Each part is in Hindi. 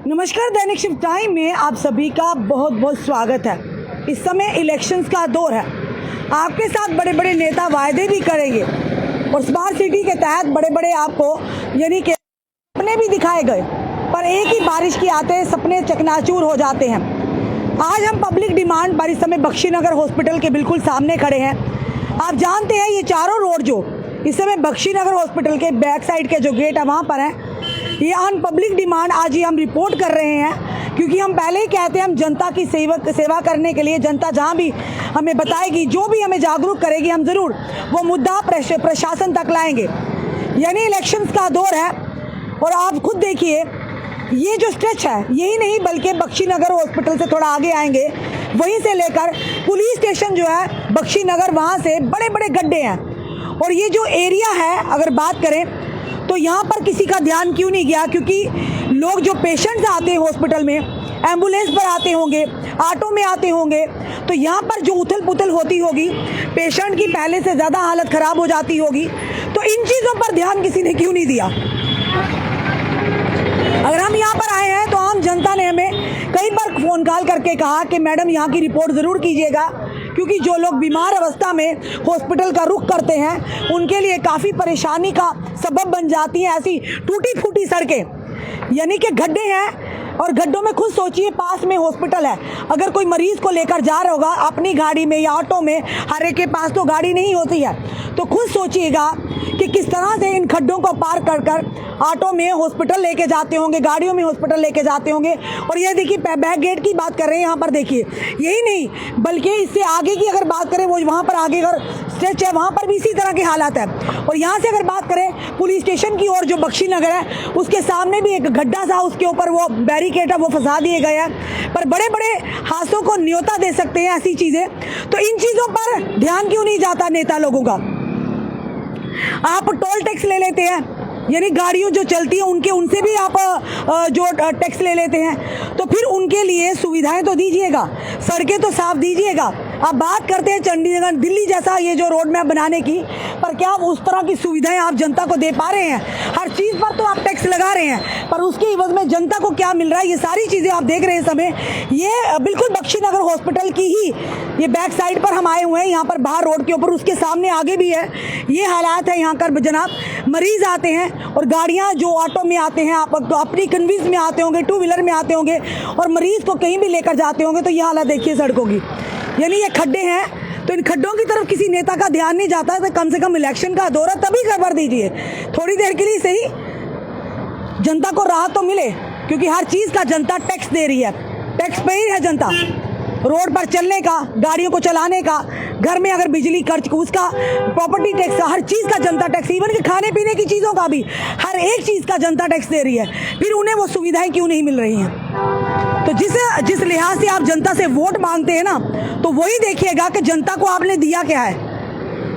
नमस्कार, दैनिक शिफ्ट टाइम में आप सभी का बहुत बहुत स्वागत है। इस समय इलेक्शंस का दौर है। आपके साथ बड़े बड़े नेता वायदे भी करेंगे और स्मार्ट सिटी के तहत बड़े बड़े आपको यानी कि सपने भी दिखाए गए, पर एक ही बारिश के आते सपने चकनाचूर हो जाते हैं। आज हम पब्लिक डिमांड पर इस समय बख्शीनगर हॉस्पिटल के बिल्कुल सामने खड़े हैं। आप जानते हैं ये चारों रोड जो इस समय बख्शीनगर हॉस्पिटल के बैक साइड के जो गेट है वहाँ पर है, ये ऑन पब्लिक डिमांड आज ही हम रिपोर्ट कर रहे हैं, क्योंकि हम पहले ही कहते हैं हम जनता की सेवा करने के लिए जनता जहाँ भी हमें बताएगी, जो भी हमें जागरूक करेगी, हम ज़रूर वो मुद्दा प्रशासन तक लाएंगे। यानी इलेक्शंस का दौर है और आप खुद देखिए ये जो स्ट्रेच है, यही नहीं बल्कि बख्शीनगर हॉस्पिटल से थोड़ा आगे आएंगे, वहीं से लेकर पुलिस स्टेशन जो है बख्शीनगर, वहाँ से बड़े बड़े गड्ढे हैं। और ये जो एरिया है अगर बात करें तो यहाँ पर किसी का ध्यान क्यों नहीं गया, क्योंकि लोग जो पेशेंट्स आते हैं हॉस्पिटल में एम्बुलेंस पर आते होंगे, ऑटो में आते होंगे, तो यहाँ पर जो उथल पुथल होती होगी, पेशेंट की पहले से ज़्यादा हालत ख़राब हो जाती होगी, तो इन चीज़ों पर ध्यान किसी ने क्यों नहीं दिया। अगर हम यहाँ पर आए हैं तो आम जनता ने हमें कई बार फ़ोन कॉल करके कहा कि मैडम यहाँ की रिपोर्ट ज़रूर कीजिएगा, क्योंकि जो लोग बीमार अवस्था में हॉस्पिटल का रुख करते हैं उनके लिए काफ़ी परेशानी का सबब बन जाती हैं ऐसी टूटी फूटी सड़कें, यानी कि गड्ढे हैं। और गड्ढों में खुद सोचिए, पास में हॉस्पिटल है, अगर कोई मरीज को लेकर जा रहा होगा अपनी गाड़ी में या ऑटो में, हर एक के पास तो गाड़ी नहीं होती है, तो खुद सोचिएगा कि किस तरह से इन खड्डों को पार कर कर ऑटो में हॉस्पिटल लेके जाते होंगे, गाड़ियों में हॉस्पिटल लेके जाते होंगे। और ये देखिए बैक गेट की बात कर रहे हैं, यहाँ पर देखिए यही नहीं बल्कि इससे आगे की अगर बात करें, वो वहाँ पर आगे अगर स्ट्रेच है वहाँ पर भी इसी तरह के हालात है। और यहाँ से अगर बात करें पुलिस स्टेशन की ओर जो बख्शीनगर है, उसके सामने भी एक गड्ढा था, उसके ऊपर वो बैरिकेड है वो फंसा दिए गए हैं। पर बड़े बड़े हादसों को न्योता दे सकते हैं ऐसी चीज़ें, तो इन चीज़ों पर ध्यान क्यों नहीं जाता नेता लोगों का। आप टोल टैक्स ले लेते हैं, यानी गाड़ियों जो चलती हैं उनसे भी आप जो टैक्स ले लेते हैं, तो फिर उनके लिए सुविधाएं तो दीजिएगा, सड़कें तो साफ दीजिएगा। आप बात करते हैं चंडीगढ़ दिल्ली जैसा ये जो रोड मैप बनाने की, पर क्या आप उस तरह की सुविधाएं आप जनता को दे पा रहे हैं। हर चीज़ पर तो आप टैक्स लगा रहे हैं, पर उसके एवज में जनता को क्या मिल रहा है, ये सारी चीज़ें आप देख रहे हैं समय। ये बिल्कुल बख्शीनगर हॉस्पिटल की ही ये बैक साइड पर हम आए हुए हैं, यहाँ पर बाहर रोड के ऊपर, उसके सामने आगे भी है ये हालात है। यहाँ पर जनाब मरीज आते हैं और गाड़ियाँ जो ऑटो में आते हैं, आप तो अपनी कन्वींस में आते होंगे, टू व्हीलर में आते होंगे, और मरीज को कहीं भी लेकर जाते होंगे, तो ये हालत देखिए सड़कों की। यानी ये खड्डे हैं, तो इन खड्डों की तरफ किसी नेता का ध्यान नहीं जाता है। तो कम से कम इलेक्शन का दौरा तभी कर दीजिए, थोड़ी देर के लिए सही जनता को राहत तो मिले, क्योंकि हर चीज़ का जनता टैक्स दे रही है, टैक्स पे ही है जनता, रोड पर चलने का, गाड़ियों को चलाने का, घर में अगर बिजली खर्च उसका, प्रॉपर्टी टैक्स का, हर चीज़ का जनता टैक्स, इवन कि खाने पीने की चीज़ों का भी हर एक चीज़ का जनता टैक्स दे रही है। फिर उन्हें वो सुविधाएं क्यों नहीं मिल रही हैं। तो जिस लिहाज से आप जनता से वोट मांगते हैं ना, तो वही देखिएगा कि जनता को आपने दिया क्या है,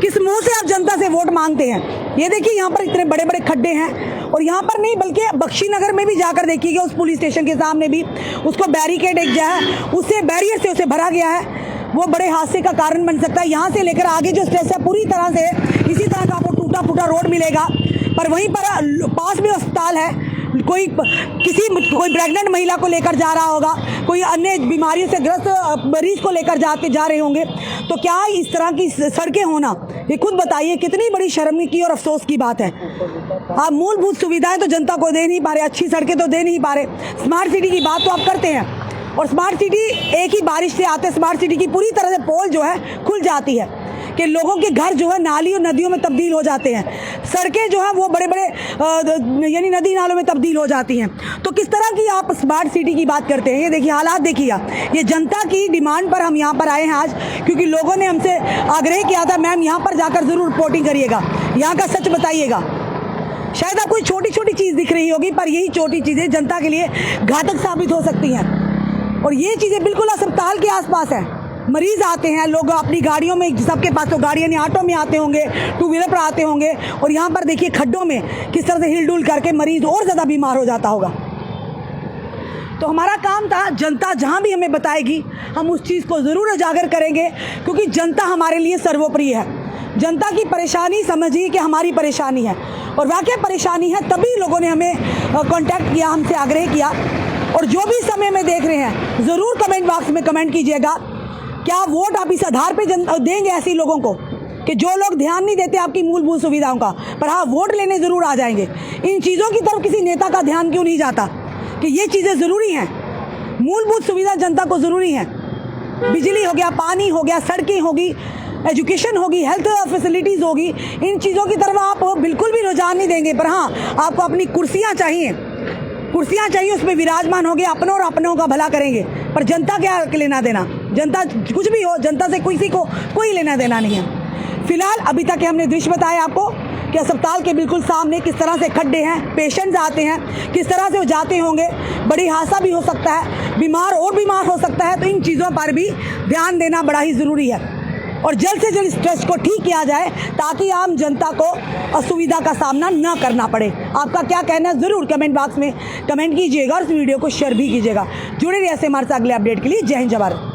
किस मुंह से आप जनता से वोट मांगते हैं। ये देखिए यहाँ पर इतने बड़े बड़े खड्डे हैं, और यहाँ पर नहीं बल्कि बख्शीनगर में भी जाकर देखिएगा, उस पुलिस स्टेशन के सामने भी उसको बैरिकेड एक जो है उससे बैरियर से उसे भरा गया है, वो बड़े हादसे का कारण बन सकता है। यहाँ से लेकर आगे जो स्ट्रेच है पूरी तरह से इसी तरह का आपको टूटा फूटा रोड मिलेगा। पर वहीं पर पास में अस्पताल है, कोई प्रेग्नेंट महिला को लेकर जा रहा होगा, कोई अन्य बीमारियों से ग्रस्त मरीज को लेकर जा रहे होंगे, तो क्या इस तरह की सड़कें होना, ये खुद बताइए कितनी बड़ी शर्म की और अफसोस की बात है। आप मूलभूत सुविधाएं तो जनता को दे नहीं पा रहे, अच्छी सड़कें तो दे नहीं पा रहे। स्मार्ट सिटी की बात तो आप करते हैं, और स्मार्ट सिटी एक ही बारिश से आते स्मार्ट सिटी की पूरी तरह से पोल जो है खुल जाती है कि लोगों के घर जो है नाली और नदियों में तब्दील हो जाते हैं, सड़कें जो है वो बड़े बड़े यानी नदी नालों में तब्दील हो जाती हैं। तो किस तरह की आप स्मार्ट सिटी की बात करते हैं। ये देखिए हालात देखिए, ये जनता की डिमांड पर हम यहाँ पर आए हैं आज, क्योंकि लोगों ने हमसे आग्रह किया था मैम यहाँ पर जाकर ज़रूर रिपोर्टिंग करिएगा, यहाँ का सच बताइएगा। शायद आपको छोटी छोटी चीज़ दिख रही होगी, पर यही छोटी चीज़ें जनता के लिए घातक साबित हो सकती हैं। और ये चीज़ें बिल्कुल अस्पताल के आसपास है, मरीज आते हैं, लोग अपनी गाड़ियों में, सबके पास तो गाड़ियाँ नहीं, ऑटो में आते होंगे, टू व्हीलर पर आते होंगे, और यहाँ पर देखिए खड्डों में किस तरह से हिलडुल करके मरीज और ज़्यादा बीमार हो जाता होगा। तो हमारा काम था, जनता जहाँ भी हमें बताएगी हम उस चीज़ को ज़रूर उजागर करेंगे, क्योंकि जनता हमारे लिए सर्वोपरि है। जनता की परेशानी समझिए कि हमारी परेशानी है, और वाकई परेशानी है, तभी लोगों ने हमें कांटेक्ट किया, हमसे आग्रह किया और जो भी समय में देख रहे हैं ज़रूर कमेंट बॉक्स में कमेंट कीजिएगा, क्या वोट आप इस आधार पे देंगे ऐसे लोगों को कि जो लोग ध्यान नहीं देते आपकी मूलभूत सुविधाओं का, पर हाँ वोट लेने ज़रूर आ जाएंगे। इन चीज़ों की तरफ किसी नेता का ध्यान क्यों नहीं जाता कि ये चीज़ें ज़रूरी हैं, मूलभूत सुविधा जनता को ज़रूरी है। बिजली हो गया, पानी हो गया, सड़कें होगी, एजुकेशन होगी, हेल्थ फैसिलिटीज़ होगी, इन चीज़ों की तरफ आप बिल्कुल भी रुझान नहीं देंगे। पर हाँ आपको अपनी कुर्सियाँ चाहिए, उसमें विराजमान होंगे, अपनों और अपनों का भला करेंगे, पर जनता क्या लेना देना, जनता कुछ भी हो, जनता से किसी को कोई लेना देना नहीं है। फिलहाल अभी तक हमने दृश्य बताया आपको कि अस्पताल के बिल्कुल सामने किस तरह से खड्डे हैं, पेशेंट्स आते हैं, किस तरह से वो जाते होंगे, बड़ी हादसा भी हो सकता है, बीमार हो सकता है। तो इन चीज़ों पर भी ध्यान देना बड़ा ही ज़रूरी है और जल्द से जल्द स्ट्रेस को ठीक किया जाए ताकि आम जनता को असुविधा का सामना न करना पड़े। आपका क्या कहना है ज़रूर कमेंट बॉक्स में कमेंट कीजिएगा और इस वीडियो को शेयर भी कीजिएगा। जुड़े रहिए ऐसे हमारे साथ अगले अपडेट के लिए। जय हिंद, जय भारत।